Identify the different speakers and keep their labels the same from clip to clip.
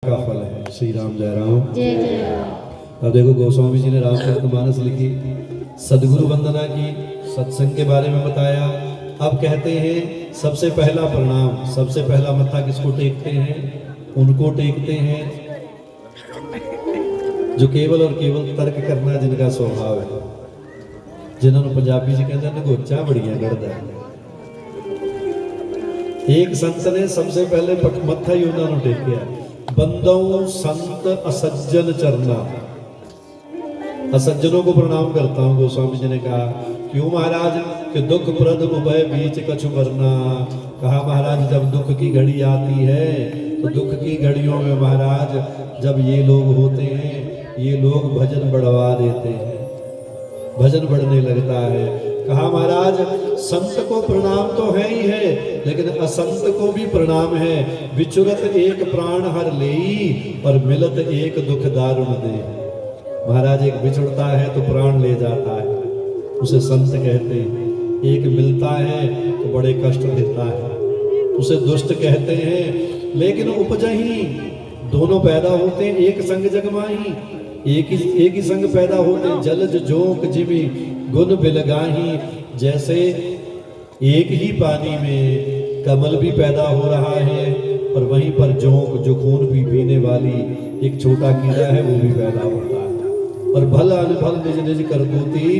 Speaker 1: का फल है। श्री राम जय राम।
Speaker 2: जय जय राम।
Speaker 1: अब देखो गोस्वामी जी ने रामचरितमानस लिखी, सदगुरु वंदना की, सत्संग के बारे में बताया। अब कहते हैं सबसे पहला प्रणाम, सबसे पहला मत्था किसको टेकते हैं? उनको टेकते हैं जो केवल और केवल तर्क करना जिनका स्वभाव है, जिन्होंने पंजाबी जी कहते हैं नगोचा बड़ियां करता है। एक संत ने सबसे पहले मत्था ही उन्होंने टेकिया, बंदों संत असज्जन चरना। असज्जनों को प्रणाम करता हूँ। गोस्वामी जी ने कहा क्यों महाराज? कि दुख प्रद उभय बीच कछु वरना। कहा महाराज जब दुख की घड़ी आती है तो दुख की घड़ियों में महाराज जब ये लोग होते हैं, ये लोग भजन बढ़वा देते हैं, भजन बढ़ने लगता है। कहा महाराज संत को प्रणाम तो है ही है, लेकिन असंत को भी प्रणाम है। विचुरत एक प्राण हर लेई और मिलत एक दुख दारुण दे। महाराज एक बिछुड़ता है तो प्राण ले जाता है, उसे संत कहते हैं। एक मिलता है तो बड़े कष्ट देता है, उसे दुष्ट कहते हैं। लेकिन उपजही दोनों पैदा होते हैं एक संग जगमाही, एक ही संग पैदा होते हैं। जलज जोंक जिमी गुण बिलगाही। जैसे एक ही पानी में कमल भी पैदा हो रहा है और वहीं पर जोंक जो खून भी पीने वाली एक छोटा कीड़ा है वो भी पैदा होता है। और भल अनभल निज निज करतूती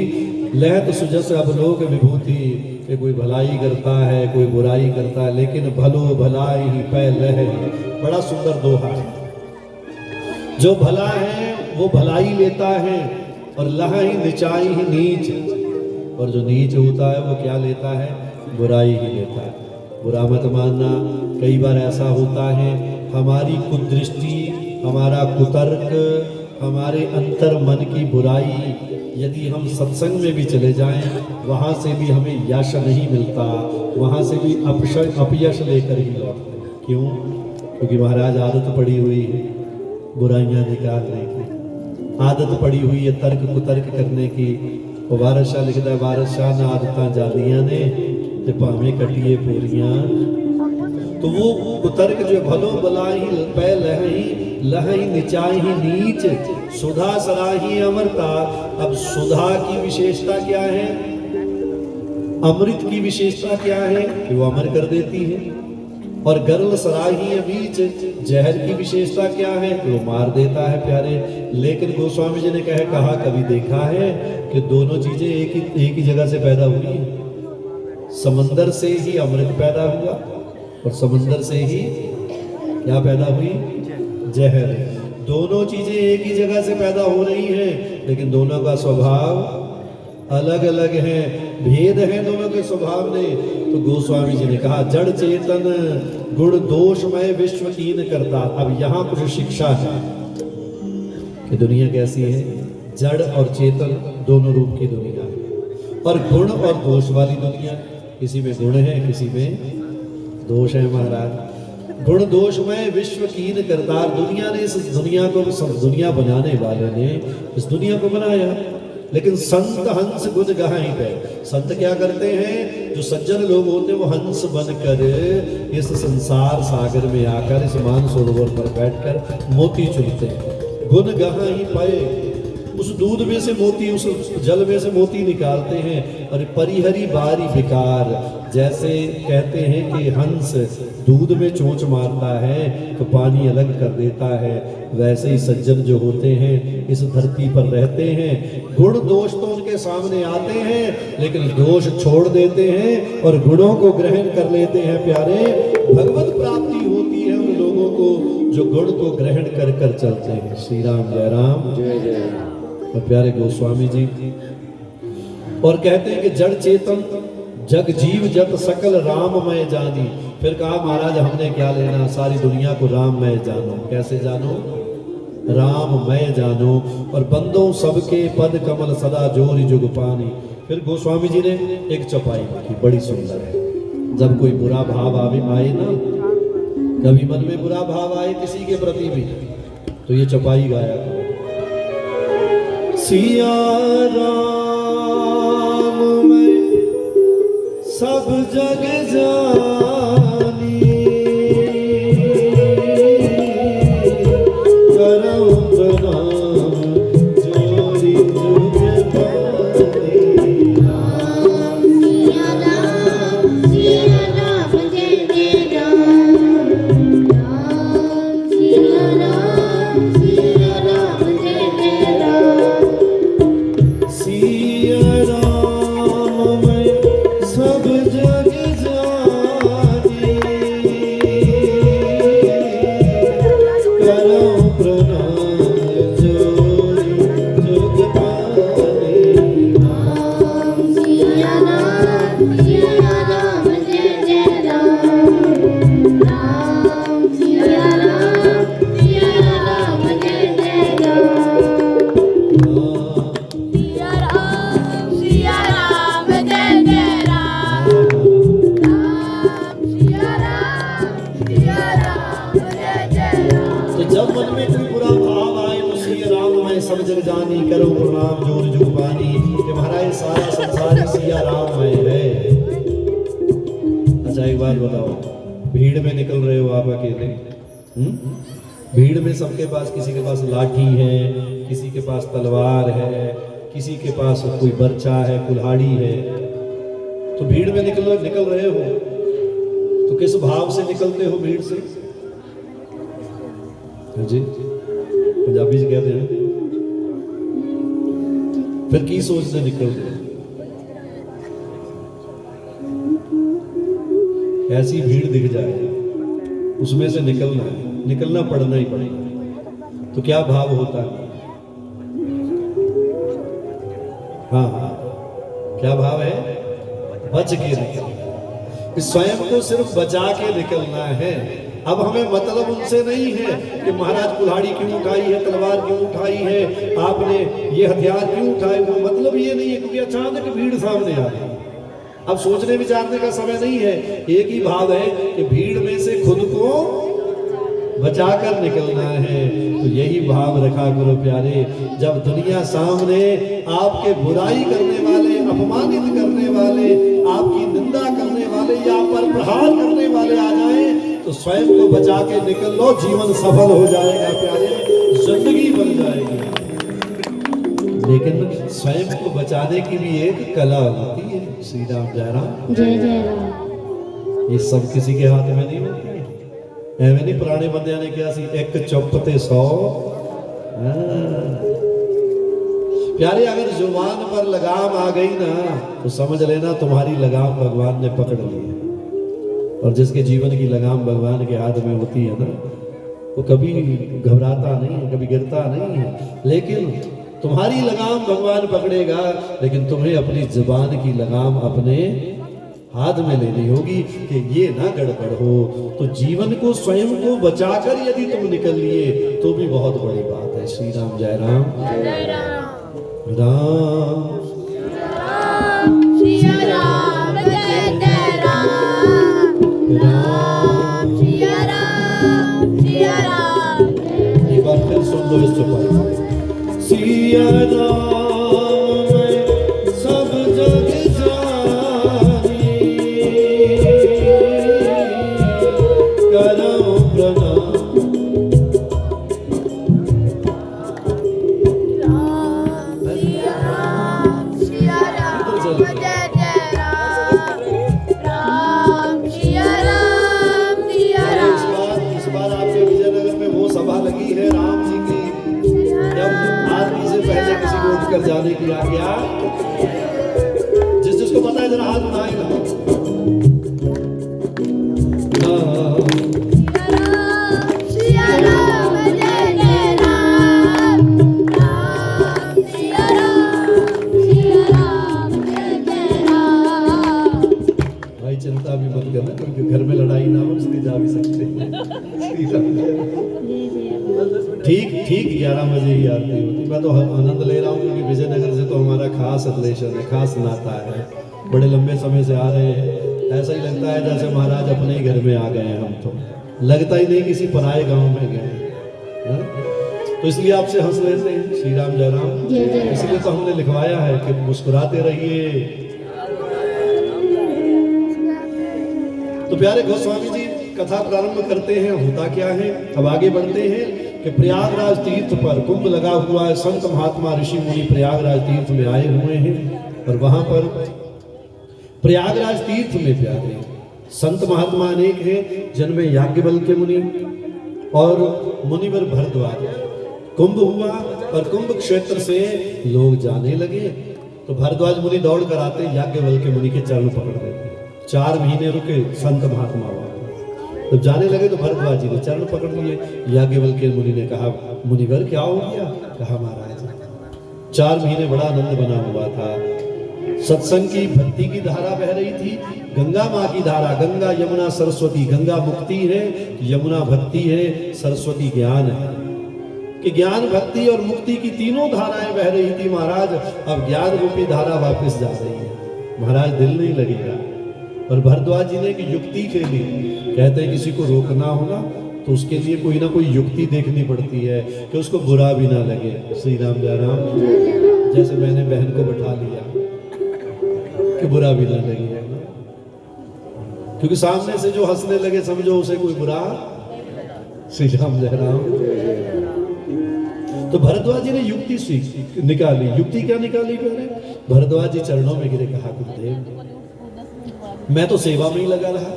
Speaker 1: लहत सुजस अवलोक विभूति। ये कोई भलाई करता है, कोई बुराई करता है, लेकिन भलो भलाई ही पै लह। बड़ा सुंदर दोहा है। जो भला है वो भलाई लेता है और लह ही निचाई ही नीच, और जो नीच होता है वो क्या लेता है? बुराई ही लेता है। बुरा मत मानना। कई बार ऐसा होता है हमारी कुदृष्टि, हमारा कुतर्क, हमारे अंतर मन की बुराई, यदि हम सत्संग में भी चले जाएं वहाँ से भी हमें यश नहीं मिलता, वहाँ से भी अपयश लेकर ही लौटते। क्यों? क्योंकि महाराज आदत पड़ी हुई है बुराइयां निकालने की, आदत पड़ी हुई है तर्क कुतर्क करने की। और वारस शाह लिखता है, वारस शाह ना आदतां जालियां ने ते भावें कटिए पूरियां। तो वो कुतर्क जो भलो भलाई पै लहई निचाई ही नीच, सुधा सराही अमरता। अब सुधा की विशेषता क्या है? अमृत की विशेषता क्या है? कि वो अमर कर देती है। और गरल सराही बीच, जहर की विशेषता क्या है? कि वो मार देता है प्यारे। लेकिन गोस्वामी जी ने कहा कभी देखा है कि दोनों चीजें एक ही जगह से पैदा हुई? समंदर से ही अमृत पैदा हुआ और समंदर से ही क्या पैदा हुई? जहर। दोनों चीजें एक ही जगह से पैदा हो रही हैं, लेकिन दोनों का स्वभाव अलग अलग है, भेद है दोनों के स्वभाव में। तो गोस्वामी जी ने कहा जड़ चेतन गुण दोषमय विश्व कीन करता। अब यहाँ कुछ शिक्षा है कि दुनिया कैसी है? जड़ और चेतन दोनों रूप की दुनिया है, और गुण और दोष वाली दुनिया। किसी में गुण है, किसी में दोष है महाराज। गुण दोषमय विश्व कीन करतार। दुनिया ने इस दुनिया को, दुनिया बनाने वाले ने इस दुनिया को बनाया, लेकिन संत हंस गुण गहाई पे। संत क्या करते हैं? जो सज्जन लोग होते हैं वो हंस बनकर इस संसार सागर में आकर इस मानसरोवर पर बैठकर मोती चुनते हैं। गुण गहाई पाए, उस दूध में से मोती, उस जल में से मोती निकालते हैं। और परिहरी बारी विकार, जैसे कहते हैं कि हंस दूध में चोंच मारता है तो पानी अलग कर देता है, वैसे ही सज्जन जो होते हैं इस धरती पर रहते हैं। गुण दोष तो उनके सामने आते हैं, लेकिन दोष छोड़ देते हैं और गुणों को ग्रहण कर लेते हैं प्यारे। भगवत प्राप्ति होती है उन लोगों को जो गुण को ग्रहण कर कर चलते हैं। श्री राम जय राम।
Speaker 2: जय जय राम।
Speaker 1: और प्यारे गोस्वामी जी और कहते हैं कि जड़ चेतन जग जीव जत सकल राममय जानी। फिर कहा महाराज हमने क्या लेना, सारी दुनिया को राममय जानो। कैसे जानो? राममय जानो। और बंदों सबके पद कमल सदा जोरी जुग पानी। फिर गोस्वामी जी ने एक चौपाई लिखी, बड़ी सुंदर है। जब कोई बुरा भाव आए ना, कभी मन में बुरा भाव आए किसी के प्रति भी, तो ये चौपाई गाया करो। सिया राम में सब जग जानी,
Speaker 2: राम सिया राम जय जय राम।
Speaker 1: सिया राम मैं सब जग जानी, करो प्रणाम जो जुग पानी।
Speaker 2: राम सिया राम जय जय राम। राम सिया राम जय जय राम। सिया राम सिया राम जय जय राम। राम सिया राम जय जय राम।
Speaker 1: तो जब मन में कोई बुरा भाव आए तो सिया राम मैं सब जग जानी, करो प्रणाम जोर जुग पानी। कि महाराज सारा संसार ही सिया राम में है। अच्छा एक बात बताओ, भीड़ में निकल रहे हो आप अकेले, भीड़ में सबके पास, किसी के पास लाठी है, किसी के पास तलवार है, किसी के पास कोई बर्छा है, कुल्हाड़ी है। तो भीड़ में निकल रहे हो तो किस भाव से निकलते हो भीड़ से? जी पंजाबी से कहते हैं फिर की सोच से निकलते हो? ऐसी भीड़ दिख जाए उसमें से निकलना पड़ना ही पड़ेगा। तो क्या भाव होता है? हाँ क्या भाव है? बच के निकलना, स्वयं को सिर्फ बचा के निकलना है। अब हमें मतलब उनसे नहीं है कि महाराज कुल्हाड़ी क्यों उठाई है, तलवार क्यों उठाई है, आपने ये हथियार क्यों उठाए, वो मतलब ये नहीं है, क्योंकि अचानक भीड़ सामने आ गई। अब सोचने विचारने का समय नहीं है, एक ही भाव है कि भीड़ में से खुद को बचाकर निकलना है। तो यही भाव रखा करो प्यारे। जब दुनिया सामने आपके बुराई करने वाले, अपमानित करने वाले, आपकी निंदा करने वाले या पर प्रहार करने वाले आ जाएं तो स्वयं को बचा के निकल लो, जीवन सफल हो जाएगा प्यारे, जिंदगी बन जाएगी। लेकिन स्वयं को बचाने की भी एक कला होती है। श्री राम जय राम
Speaker 2: जय जय राम।
Speaker 1: ये सब किसी के हाथ में नहीं होती है। ਐਵੇਂ नहीं पुराने बंदियां ने किया सी एक चुप ते 100। प्यारे अगर जुबान पर लगाम आ गई ना तो समझ लेना तुम्हारी लगाम भगवान ने पकड़ ली है। और जिसके जीवन की लगाम भगवान के हाथ में होती है ना वो कभी घबराता नहीं है, कभी गिरता नहीं है। लेकिन तुम्हारी लगाम भगवान पकड़ेगा, लेकिन तुम्हें अपनी जुबान की लगाम अपने हाथ में लेनी होगी कि ये ना गड़बड़ हो। तो जीवन को स्वयं को बचाकर यदि तुम निकल लिए तो भी बहुत बड़ी बात है। श्री राम जय राम
Speaker 2: जय राम।
Speaker 1: राम
Speaker 2: सिया राम जय जय राम। राम सिया राम
Speaker 1: एक बार फिर सुन लो इस चौपाई। सिया राम मैं सब जग जानी, करो प्रणाम।
Speaker 2: सिया राम जय जय राम। राम सिया राम
Speaker 1: इस बार आपके विजयनगर में वो सभा लगी है राम जी की, जब आरती से पहले किसी को उठकर जाने की आज्ञा, जिसको पता है जरा हाथ उठाएगा।
Speaker 2: सिया राम जय जय राम। राम सिया राम जय जय राम।
Speaker 1: भाई चिंता भी मत करना, क्योंकि घर में लड़ाई ना हो इसलिए जा भी सकते हैं। ठीक 11 बजे ही आरती होती। मैं तो आनंद ले रहा हूँ क्योंकि विजयनगर से तो हमारा खास रिलेशन है, खास नाता है, बड़े लंबे समय से आ रहे हैं। ऐसा ही लगता है जैसे महाराज अपने ही घर में आ गए हैं। हम तो लगता ही नहीं किसी पराए गांव में गए, तो इसलिए आपसे हंस लेते हैं। श्री राम जय राम। इसलिए तो हमने लिखवाया है कि मुस्कुराते रहिए। तो प्यारे गोस्वामी जी कथा प्रारंभ करते हैं। होता क्या है, अब आगे बढ़ते हैं कि प्रयागराज तीर्थ पर कुंभ लगा हुआ है। संत महात्मा ऋषि मुनि प्रयागराज तीर्थ में आए हुए हैं और वहां पर प्रयागराज तीर्थ में प्यारे संत महात्मा अनेक हैं, जिनमें याज्ञवल्क्य मुनि, और मुनिवर भरद्वाज। कुंभ हुआ और कुंभ क्षेत्र से लोग जाने लगे तो भरद्वाज मुनि दौड़ कर आते, याज्ञवल्क्य मुनि के चरण पकड़ लेते। 4 महीने रुके, संत महात्मा हुआ। तो जाने लगे तो भरद्वाज जी ने चरण पकड़ लिए। याज्ञवल्क्य मुनि ने कहा, मुनिवर क्या हो गया? कहा, महाराज 4 महीने बड़ा आनंद बना हुआ था, सत्संग की भक्ति की धारा बह रही थी, गंगा माँ की धारा, गंगा यमुना सरस्वती। गंगा मुक्ति है, यमुना भक्ति है, सरस्वती ज्ञान है। कि ज्ञान भक्ति और मुक्ति की तीनों धाराएं बह रही थी महाराज। अब ज्ञान रूपी धारा वापस जा रही है महाराज, दिल नहीं लगेगा। और भरद्वाज जी ने एक युक्ति खेली। कहते हैं किसी को रोकना हो ना तो उसके लिए कोई ना कोई युक्ति देखनी पड़ती है कि उसको बुरा भी ना लगे। श्री राम जय राम। जैसे मैंने बहन को बैठा लिया कि बुरा भी ना लगे, क्योंकि सामने से जो हंसने लगे समझो उसे कोई बुरा। श्री राम जय राम। तो भरद्वाज जी ने युक्ति निकाली। युक्ति क्या निकाली? पहले भरद्वाज जी चरणों में गिरे, कहा, गुरुदेव मैं तो सेवा में ही लगा रहा,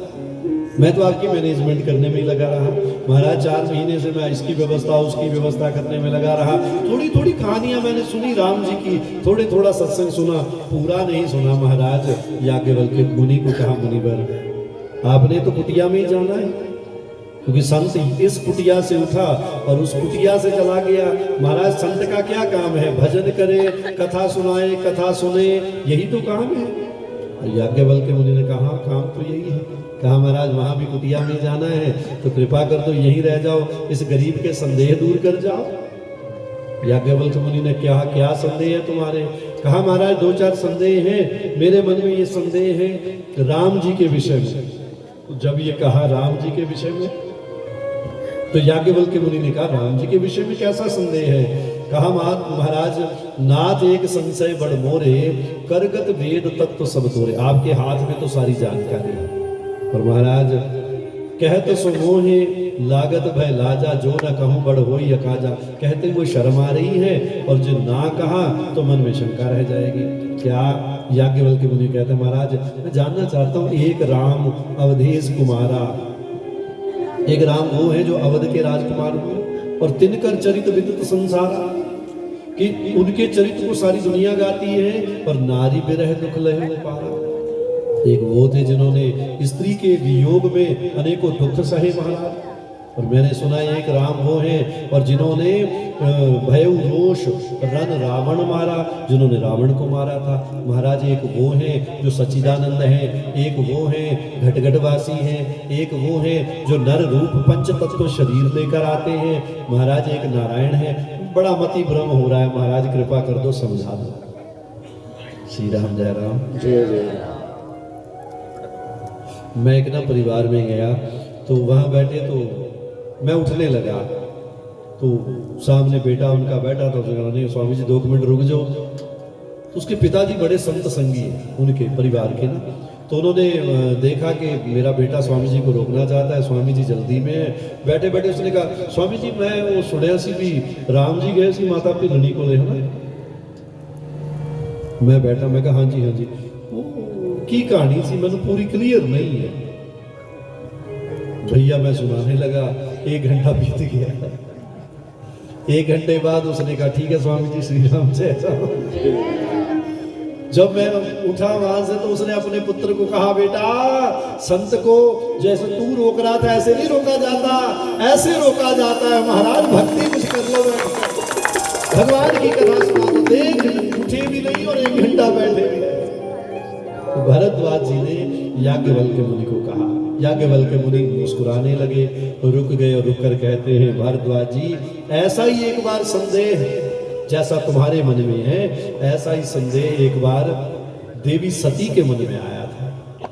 Speaker 1: मैं तो आपकी मैनेजमेंट करने में ही लगा रहा महाराज। 4 महीने से मैं इसकी व्यवस्था उसकी व्यवस्था करने में लगा रहा। थोड़ी थोड़ी कहानियां मैंने सुनी राम जी की, थोड़ा सत्संग सुना, पूरा नहीं सुना महाराज। याज्ञवल्क्य मुनि को कहा, मुनिवर आपने तो कुटिया में ही जाना है, क्योंकि संत इस कुटिया से उठा और उस कुटिया से चला गया। महाराज संत का क्या काम है? भजन करे, कथा सुनाए, कथा सुने, यही तो काम है। याज्ञवल्क्य मुनि ने कहा, काम तो यही है। कहा, महाराज वहां भी कुटिया में जाना है तो कृपा कर दो यहीं रह जाओ, इस गरीब के संदेह दूर कर जाओ। याज्ञवल्क्य मुनि ने क्या क्या संदेह है तुम्हारे? कहा, महाराज 2-4 संदेह हैं मेरे मन में। ये संदेह है राम जी के विषय में। जब ये कहा राम जी के विषय में तो याज्ञवल्क्य मुनि ने कहा, राम जी के विषय में कैसा संदेह है? कहा, महाराज नाथ एक संशय बड़ मोरे, करगत वेद तत्व सब तोरे। आपके हाथ में तो सारी जानकारी है, और महाराज कहत सो मोहे लागत भय लाजा, जो न कहूं बड़ होई अकाजा। कहते वो शर्म आ रही है, और जो ना कहा तो मन में शंका रह जाएगी। क्या? याज्ञवल्क्य मुनि कहते, महाराज मैं जानना चाहता हूं, एक राम अवधेश कुमारा, एक राम वो है जो अवध के राजकुमार हुए, और तिनकर चरित विदित संसारा, कि उनके चरित्र को सारी दुनिया गाती है, और नारी बिरह दुख लहे पारा। एक वो थे जिन्होंने स्त्री के वियोग में अनेकों दुख सहे महाराज। और मैंने सुना एक राम वो हैं और जिन्होंने भयउ रोष रण रावण मारा, जिन्होंने रावण को मारा था। महाराज एक वो हैं जो सच्चिदानंद हैं, एक वो हैं घटघटवासी हैं, एक वो हैं जो नर रूप पंच तत्व शरीर लेकर आते हैं। महाराज एक नारायण है। बड़ा मति भ्रम हो रहा है महाराज, कृपा कर दो समझा दो। श्री राम जय राम।
Speaker 2: जय जय।
Speaker 1: मैं एक ना परिवार में गया तो वहां बैठे तो मैं उठने लगा तो सामने बेटा उनका बैठा था। तो नहीं स्वामी जी 2 मिनट रुक जाओ। तो उसके पिताजी बड़े संत संगी हैं उनके परिवार के ना, तो उन्होंने देखा कि मेरा बेटा स्वामी जी को रोकना चाहता है, स्वामी जी जल्दी में है। बैठे बैठे उसने कहा, स्वामी जी मैं वो सुनिया सी भी राम जी गए सी माता भिलनी को ले होना। मैं बैठा, मैं कहा हाँ जी वो की कहानी सी मैंने पूरी क्लियर नहीं है भैया। मैं सुनाने लगा, 1 घंटा बीत गया। 1 घंटे बाद उसने कहा ठीक है स्वामी जी श्री राम से ऐसा। जब मैं उठा वहां से तो उसने अपने पुत्र को कहा, बेटा संत को जैसे तू रोक रहा था ऐसे नहीं रोका जाता, ऐसे रोका जाता है महाराज। भक्ति कुछ कर लो, भगवान की कथा सुना दो। देख उठे भी नहीं और 1 घंटा बैठे भी नहीं। तो भरद्वाज जी ने याज्ञवल्क्य मुनि को कहा। याज्ञवल्क्य मुनि मुस्कुराने लगे, रुक गए और रुक कर कहते हैं, भारद्वाज जी ऐसा ही एक बार संदेह जैसा तुम्हारे मन में है, ऐसा ही संदेह एक बार देवी सती के मन में आया था।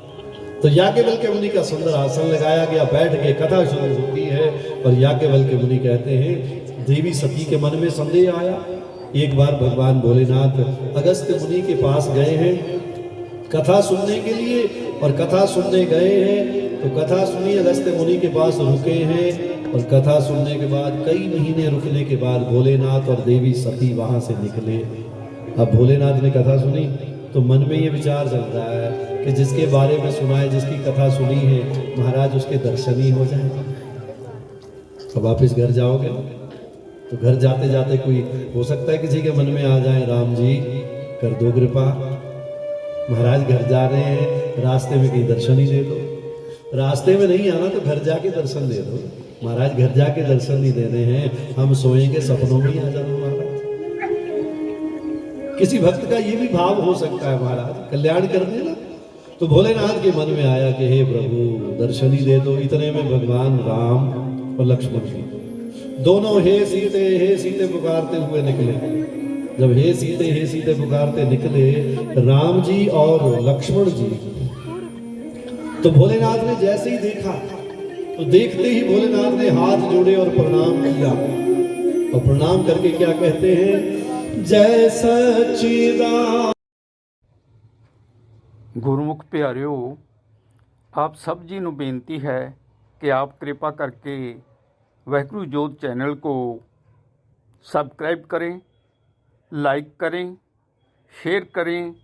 Speaker 1: तो याज्ञवल्क्य मुनि का सुंदर आसन लगाया गया, बैठ के कथा शुरू होती है। और याज्ञवल्क्य मुनि कहते हैं देवी सती के मन में संदेह आया। एक बार भगवान भोलेनाथ अगस्त्य मुनि के पास गए हैं कथा सुनने के लिए, और कथा सुनने गए हैं तो कथा सुनी, अगस्त्य मुनि के पास रुके हैं। और कथा सुनने के बाद कई महीने रुकने के बाद भोलेनाथ और देवी सती वहां से निकले। अब भोलेनाथ ने कथा सुनी तो मन में ये विचार चल रहा है कि जिसके बारे में सुना है, जिसकी कथा सुनी है, महाराज उसके दर्शन ही हो जाए। अब वापिस घर जाओगे तो घर जाते जाते कोई हो सकता है किसी के मन में आ जाए, राम जी कर दो कृपा, महाराज घर जा रहे हैं, रास्ते में कहीं दर्शन ही दे दो। रास्ते में नहीं आना तो घर जाके दर्शन दे दो। महाराज घर जाके दर्शन नहीं देने हैं, हम सोएंगे सपनों में ही आ जाना महाराज। किसी भक्त का ये भी भाव हो सकता है, महाराज कल्याण कर देना। तो भोलेनाथ के मन में आया कि हे प्रभु दर्शन ही दे दो। इतने में भगवान राम और लक्ष्मण जी दोनों हे सीते पुकारते हुए निकले। जब हे सीते पुकारते निकले राम जी और लक्ष्मण जी, तो भोलेनाथ ने जैसे ही देखा तो देखते ही भोलेनाथ ने हाथ जोड़े और प्रणाम किया। और प्रणाम करके क्या कहते हैं, जय सच्चिदानंद।
Speaker 3: ਗੁਰਮੁਖ ਪਿਆਰਿਓ, ਆਪ ਸਭ ਜੀ ਨੂੰ ਬੇਨਤੀ ਹੈ ਕਿ ਆਪ ਕਿਰਪਾ ਕਰਕੇ वाहिगुरु जोत चैनल को सब्सक्राइब करें, लाइक करें, शेयर करें,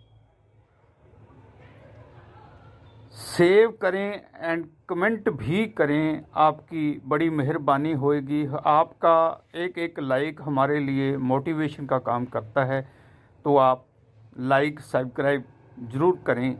Speaker 3: सेव करें एंड कमेंट भी करें। आपकी बड़ी मेहरबानी होएगी। आपका एक एक लाइक हमारे लिए मोटिवेशन का काम करता है, तो आप लाइक सब्सक्राइब ज़रूर करें।